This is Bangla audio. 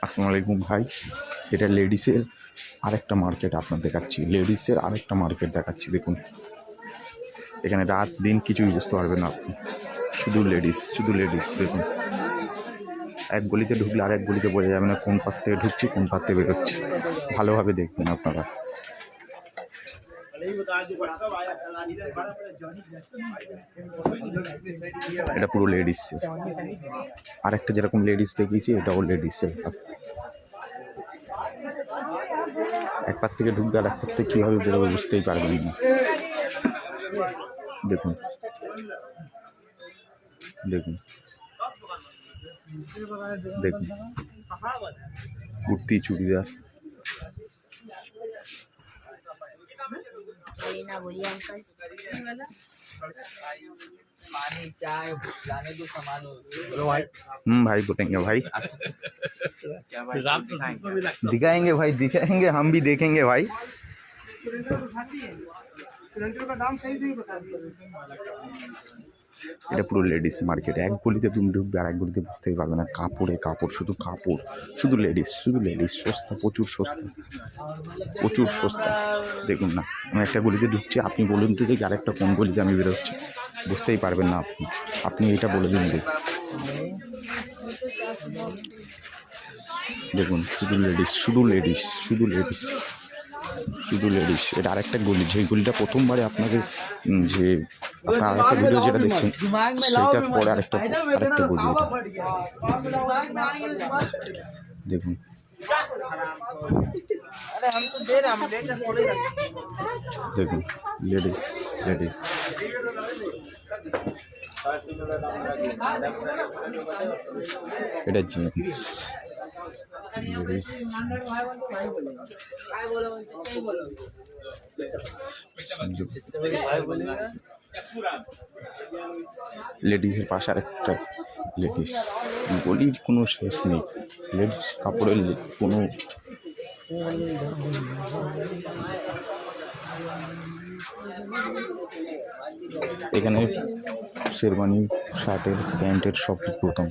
আসসালামু আলাইকুম ভাই, এটা লেডিসের আরেকটা মার্কেট আপনার দেখাচ্ছি। লেডিসের আরেকটা মার্কেট দেখাচ্ছি। দেখুন, এখানে রাত দিন কিছুই বুঝতে পারবেন না আপনি। শুধু লেডিস, শুধু লেডিস। দেখুন, এক গলিতে ঢুকলে আর এক গলিতে বোঝা যাবে না কোন পাশ থেকে ঢুকছি কোন পাশ থেকে বেরোচ্ছি। ভালোভাবে দেখবেন আপনারা। এটা পুরো লেডিস। আরেকটা যেরকম লেডিস দেখিয়েছি, এটাও লেডিসের। এক পার থেকে ঢুকবে আর এক পার থেকে কীভাবে বেরোবে বুঝতেই পারবেন না। দেখুন দেখুন দেখুন, কুর্তি, চুড়িদার। भाई बोलेंगे भाई, दिखाएंगे भाई, दिखाएंगे, हम भी देखेंगे भाई। এটা পুরো লেডিস মার্কেট। এক গলিতে তুমি ঢুকবে আর এক গলিতে বুঝতেই পারবে না। কাপড়ে কাপড়, শুধু কাপড়, শুধু লেডিস, শুধু লেডিস। সস্তা, প্রচুর সস্তা, প্রচুর সস্তা। দেখুন না, আমি একটা গলিতে ঢুকছি, আপনি বলুন তো যে আরেকটা কোন গলিতে আমি বেরোচ্ছি, বুঝতেই পারবেন না আপনি। আপনি এটা বলে দিন। দেখুন, শুধু লেডিস, শুধু লেডিস, শুধু লেডিস, শুধু লেডিস। এটা আরেকটা গলি, যেই গলিটা প্রথমবারে আপনাকে যে আপনার আরেকটা ভিডিও যেটা দেখছেন সেইটার পরে আরেকটা গলি। দেখুন, দেখুন, লেডিস, লেডিস। এটা জিন্স, লেডিস। লেডিসের পাশে আরেকটা লেডিস। গলির কোনো শেষ নেই, লেডিস কাপড়ের কোনো। এখানে শেরওয়ানি, শার্টের, প্যান্টের সব প্রথম।